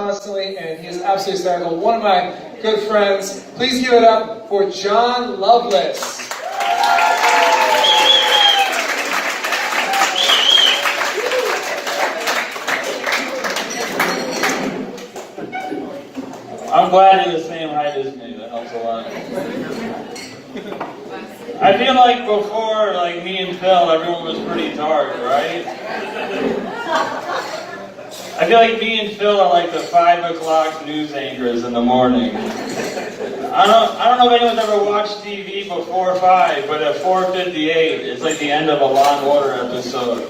constantly, and he is absolutely hysterical. One of my good friends. Please give it up for John Loveless. I'm glad you're the same height as me. That helps a lot. I feel like before, like me and Phil, everyone was pretty dark, right? I feel like me and Phil are like the 5 o'clock news anchors in the morning. I don't know if anyone's ever watched TV before 5, but at 4:58, it's like the end of a Law and Order episode.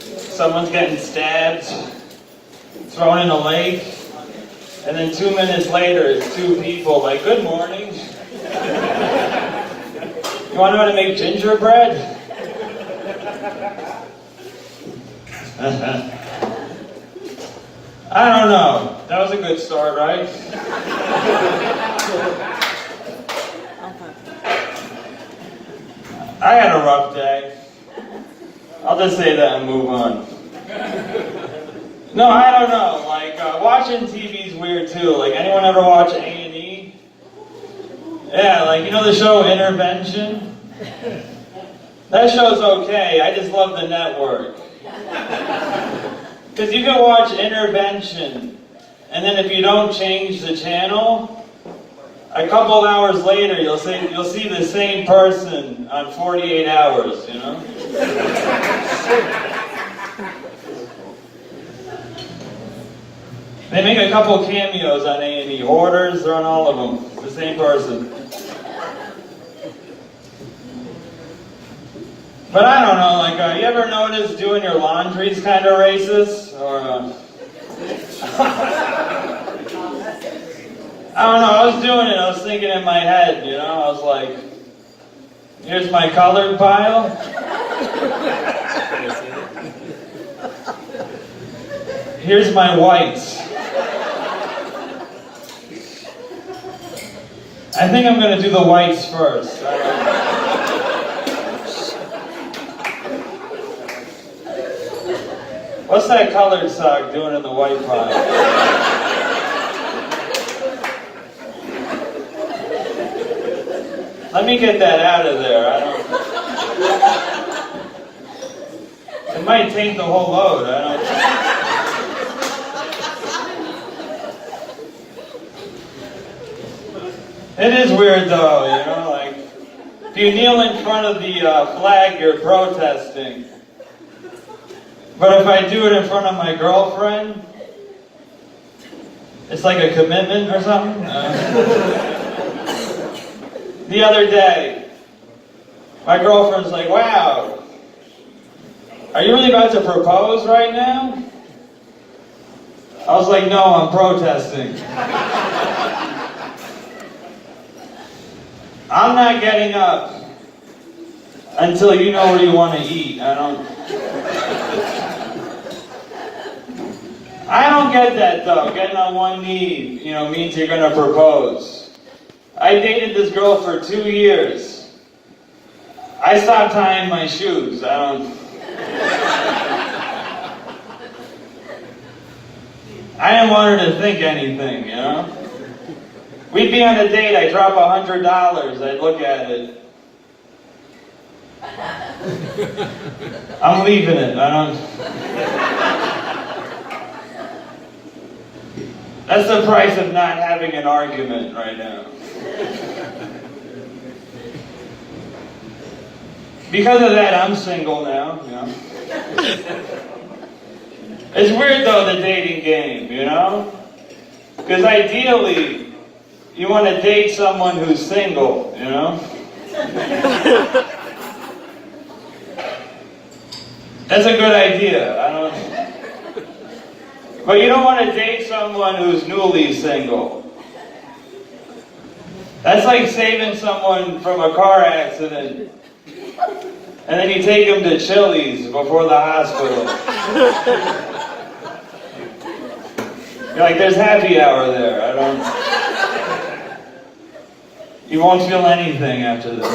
Someone's getting stabbed, thrown in a lake, and then 2 minutes later, it's 2 people like, "Good morning. You want to know how to make gingerbread?" I don't know. That was a good start, right? I had a rough day. I'll just say that and move on. No, I don't know. Like, watching TV's weird too. Like, anyone ever watch A&E? Yeah, like, you know the show Intervention? That show's okay. I just love the network. Because you can watch Intervention, and then if you don't change the channel, a couple of hours later you'll see the same person on 48 Hours, you know? They make a couple cameos on A&E. Hoarders, they're on all of them. It's the same person. But I don't know, like, you ever notice doing your laundry's kind of racist? Or, I don't know, I was doing it, I was thinking in my head, you know? I was like, here's my colored pile. Here's my whites. I think I'm going to do the whites first. What's that colored sock doing in the white pile? Let me get that out of there. It might taint the whole load. It is weird though, you know, like, if you kneel in front of the flag, you're protesting. But if I do it in front of my girlfriend, it's like a commitment or something. The other day, my girlfriend's like, "Wow, are you really about to propose right now?" I was like, "No, I'm protesting." I'm not getting up until you know where you want to eat. I don't get that though. Getting on one knee, you know, means you're gonna propose. I dated this girl for 2 years. I stopped tying my shoes. I didn't want her to think anything, you know? We'd be on a date, I'd drop $100, I'd look at it. I'm leaving it, That's the price of not having an argument right now. Because of that, I'm single now, you know. It's weird though, the dating game, you know? Because ideally, you want to date someone who's single, you know? That's a good idea. But you don't want to date someone who's newly single. That's like saving someone from a car accident, and then you take them to Chili's before the hospital. You're like, there's happy hour there. You won't feel anything after this.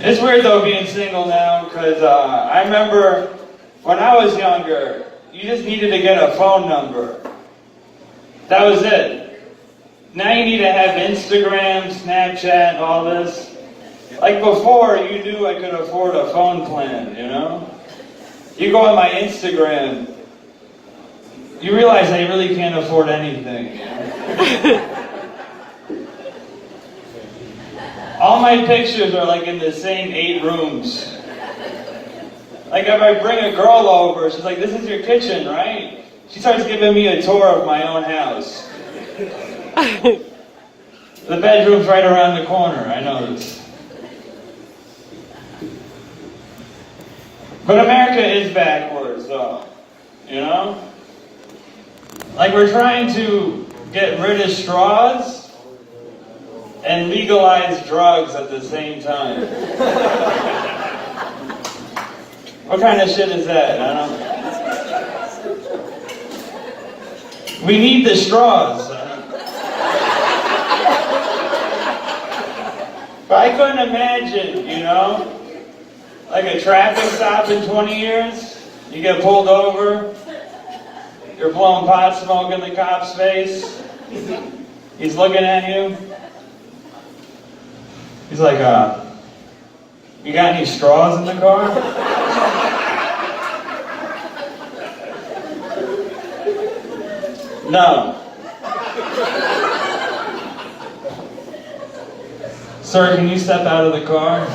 It's weird though being single now, because I remember When I was younger, you just needed to get a phone number. That was it. Now you need to have Instagram, Snapchat, all this. Like before, you knew I could afford a phone plan, you know? You go on my Instagram, you realize I really can't afford anything. You know? All my pictures are like in the same 8 rooms. Like if I bring a girl over, she's like, "This is your kitchen, right?" She starts giving me a tour of my own house. The bedroom's right around the corner, I know this. But America is backwards though, you know? Like we're trying to get rid of straws and legalize drugs at the same time. What kind of shit is that? I don't. We need the straws. But I couldn't imagine, you know, like a traffic stop in 20 years. You get pulled over. You're blowing pot smoke in the cop's face. He's looking at you. He's like, "You got any straws in the car?" No. "Sir, can you step out of the car?"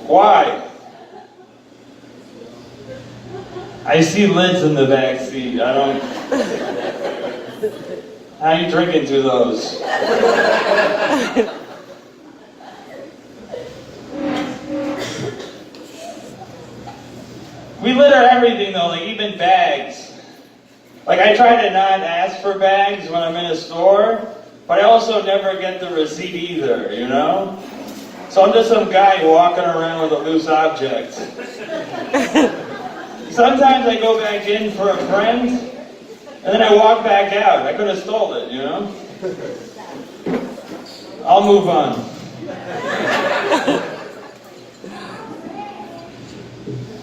Why? "I see lids in the back seat. I don't... How are you drinking through those?" We litter everything though, like even bags. Like I try to not ask for bags when I'm in a store, but I also never get the receipt either, you know? So I'm just some guy walking around with a loose object. Sometimes I go back in for a friend, and then I walk back out. I could have stole it, you know? I'll move on.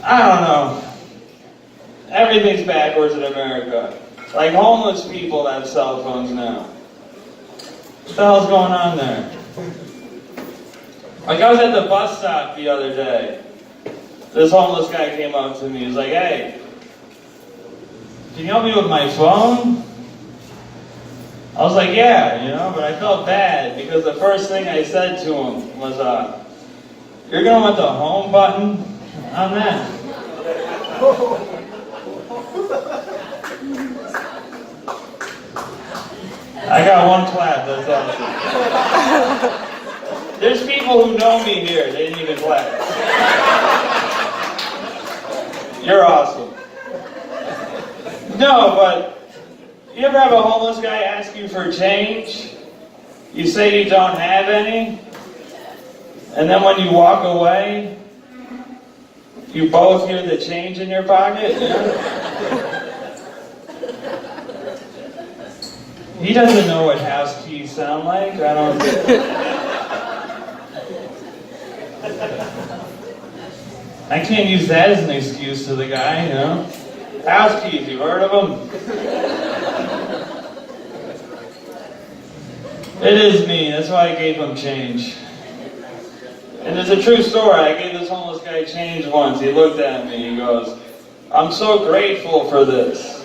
I don't know. Everything's backwards in America. Like homeless people have cell phones now. What the hell's going on there? Like I was at the bus stop the other day. This homeless guy came up to me. He was like, "Hey, can you help me with my phone?" I was like, "Yeah, you know," but I felt bad because the first thing I said to him was, "You're gonna want the home button on that." I got one clap, that's awesome. There's people who know me here, they didn't even clap. You're awesome. No, but you ever have a homeless guy ask you for change? You say you don't have any, and then when you walk away, you both hear the change in your pocket? Yeah? He doesn't know what house keys sound like. I don't... I can't use that as an excuse to the guy, you know? House keys, you've heard of them? It is me, that's why I gave him change. And it's a true story. I gave this homeless guy change once. He looked at me, he goes, "I'm so grateful for this.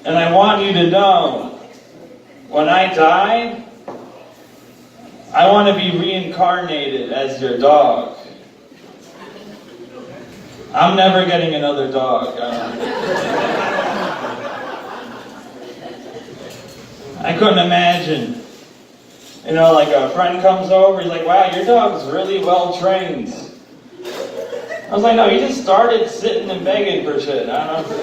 And I want you to know, when I die, I want to be reincarnated as your dog. I'm never getting another dog." I couldn't imagine. You know, like a friend comes over, he's like, "Wow, your dog's really well trained." I was like, "No, he just started sitting and begging for shit." I don't know.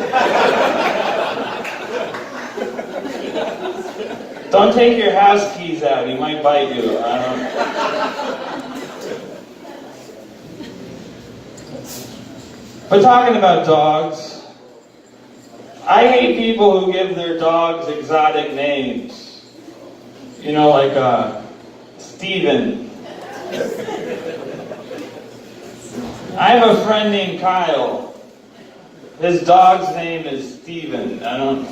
Don't take your house keys out, he might bite you. I don't know. But talking about dogs, I hate people who give their dogs exotic names. You know, like Steven. I have a friend named Kyle. His dog's name is Steven. How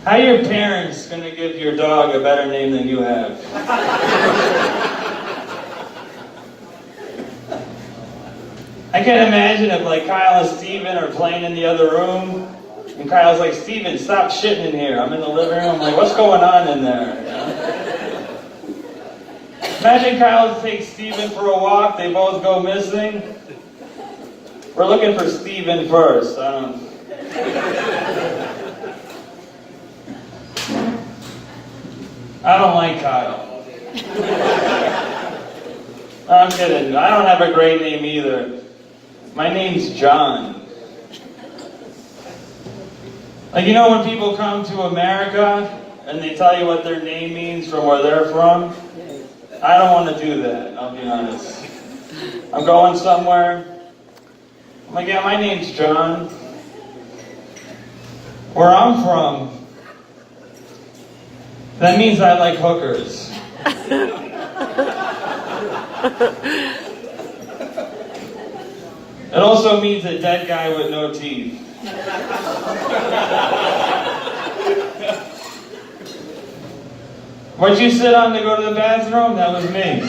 are your parents gonna give your dog a better name than you have? I can't imagine if like Kyle and Steven are playing in the other room, and Kyle's like, Steven, stop shitting in here. I'm in the living room. I'm like, what's going on in there? You know? Imagine Kyle takes Steven for a walk. They both go missing. We're looking for Steven first. I don't like Kyle. I'm kidding. I don't have a great name either. My name's John. Like, you know when people come to America and they tell you what their name means from where they're from? I don't want to do that, I'll be honest. I'm going somewhere. I'm like, yeah, my name's John. Where I'm from, that means I like hookers. It also means a dead guy with no teeth. What'd you sit on to go to the bathroom? That was me.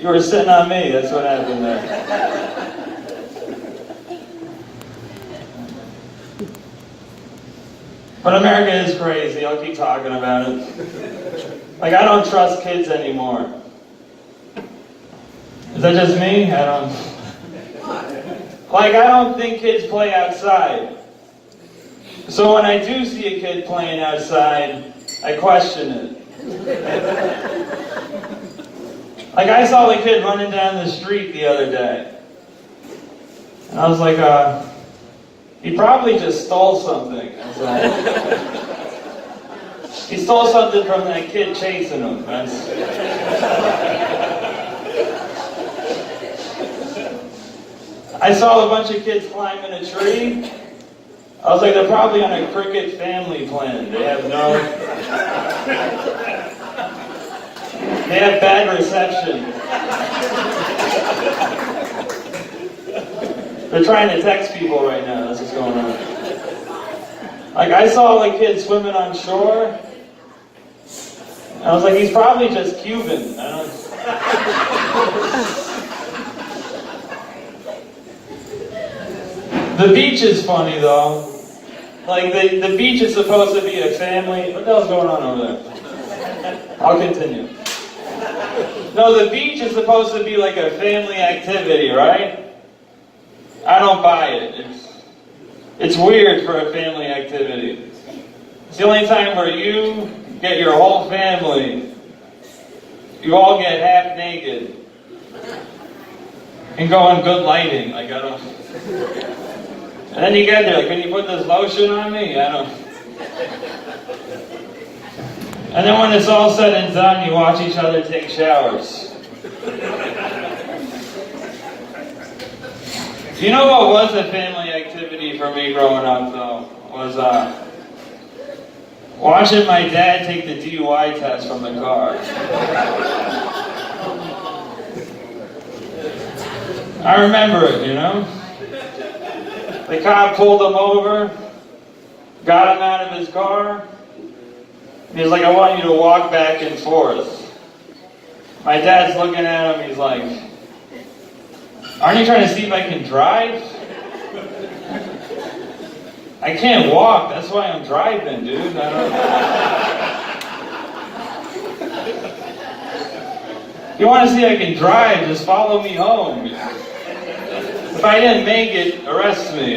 You were sitting on me, that's what happened there. But America is crazy, I'll keep talking about it. Like, I don't trust kids anymore. Is that just me? I don't think kids play outside. So when I do see a kid playing outside, I question it. Like, I saw the kid running down the street the other day. And I was like, he probably just stole something. He stole something from that kid chasing him. I saw a bunch of kids climbing a tree. I was like, they're probably on a cricket family plan. They have bad reception. They're trying to text people right now. That's what's going on. Like, I saw like kids swimming on shore. I was like, he's probably just Cuban. The beach is funny though. Like, the beach is supposed to be a family. What the hell's going on over there? I'll continue. No, the beach is supposed to be like a family activity, right? I don't buy it. It's weird for a family activity. It's the only time where you get your whole family, you all get half naked, and go in good lighting. Like, I don't... And then you get there, like, can you put this lotion on me? I don't... And then when it's all said and done, you watch each other take showers. You know what was a family activity for me growing up, though? Was watching my dad take the DUI test from the car. I remember it, you know? The cop pulled him over, got him out of his car, and he was like, I want you to walk back and forth. My dad's looking at him, he's like, aren't you trying to see if I can drive? I can't walk, that's why I'm driving, dude. If you want to see I can drive, just follow me home. If I didn't make it, arrest me.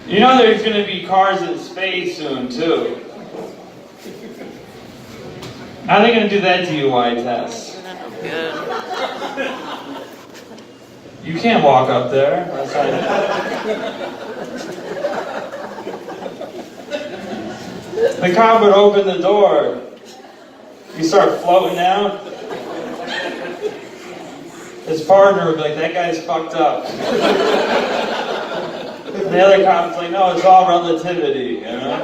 You know there's going to be cars in space soon, too. How are they going to do that DUI test? You can't walk up there. That's the cop would open the door. You start floating out. His partner would be like, that guy's fucked up. The other cop's like, no, it's all relativity, you know?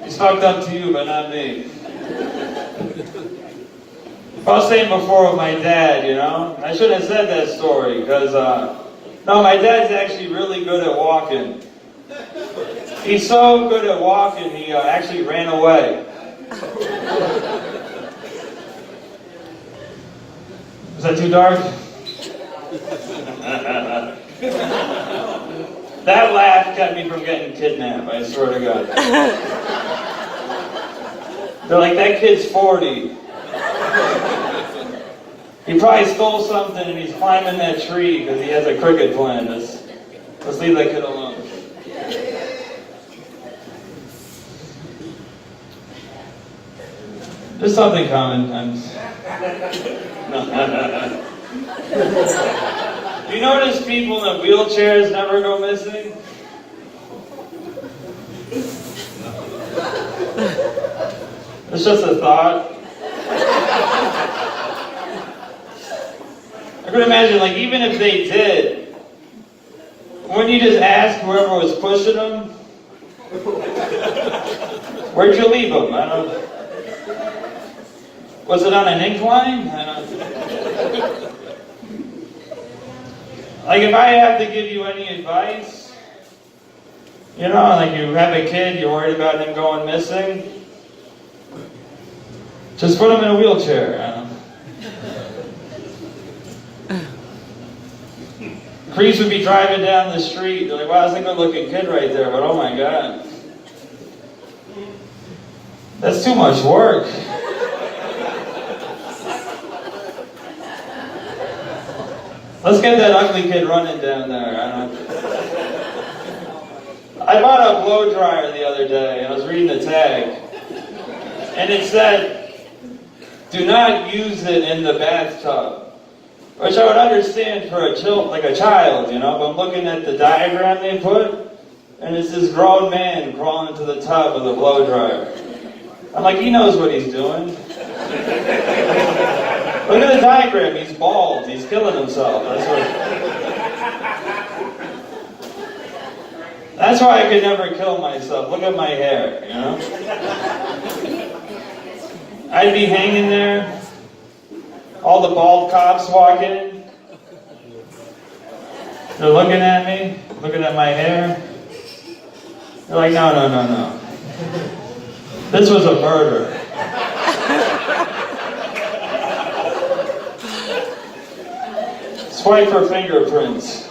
He's fucked up to you, but not me. I was saying before with my dad, you know, I shouldn't have said that story, because, no, my dad's actually really good at walking. He's so good at walking, he actually ran away. Is that too dark? That laugh kept me from getting kidnapped, I swear to God. They're like, that kid's 40. He probably stole something and he's climbing that tree because he has a cricket plan. Let's leave that kid alone. There's something coming. Do you notice people in wheelchairs never go missing? It's just a thought. I could imagine, like, even if they did, wouldn't you just ask whoever was pushing them? Where'd you leave them? I don't know. Was it on an incline? I don't know. Like, if I have to give you any advice, you know, like you have a kid, you're worried about him going missing, just put him in a wheelchair. I don't know. Creeps would be driving down the street. They're like, wow, that's a good-looking kid right there, but oh my God. That's too much work. Let's get that ugly kid running down there. I bought a blow dryer the other day. I was reading the tag. And it said, do not use it in the bathtub. Which I would understand for a child, you know, but I'm looking at the diagram they put, and it's this grown man crawling into the tub with a blow dryer. I'm like, he knows what he's doing. Look at the diagram, he's bald, he's killing himself. That's why I could never kill myself. Look at my hair, you know? I'd be hanging there. All the bald cops walk in. They're looking at me, looking at my hair. They're like, no, no, no, no. This was a murder. Swipe for fingerprints.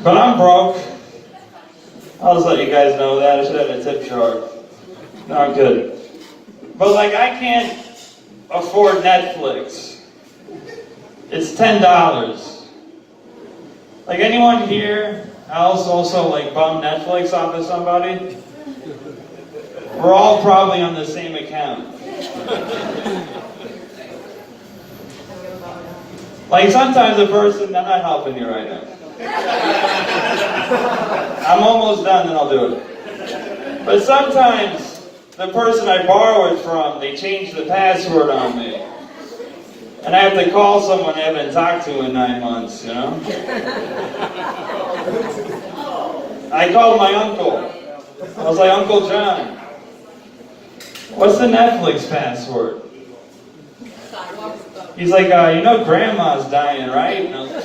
But I'm broke. I'll just let you guys know that. I should have a tip jar. No, I'm good. But like, I can't afford Netflix. It's $10. Like, anyone here else also like bum Netflix off of somebody? We're all probably on the same account. Like, sometimes a person, I'm not helping you right now. I'm almost done, then I'll do it. But sometimes the person I borrow it from, they change the password on me. And I have to call someone I haven't talked to in 9 months, you know? I called my uncle. I was like, Uncle John, what's the Netflix password? He's like, you know Grandma's dying, right? And I was like,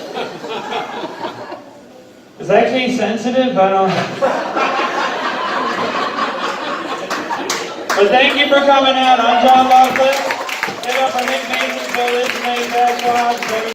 is that case sensitive? I don't know. But thank you for coming out. I'm John Loveless. Give it up for Nick Mason, Bill Ismay, Bash Watch.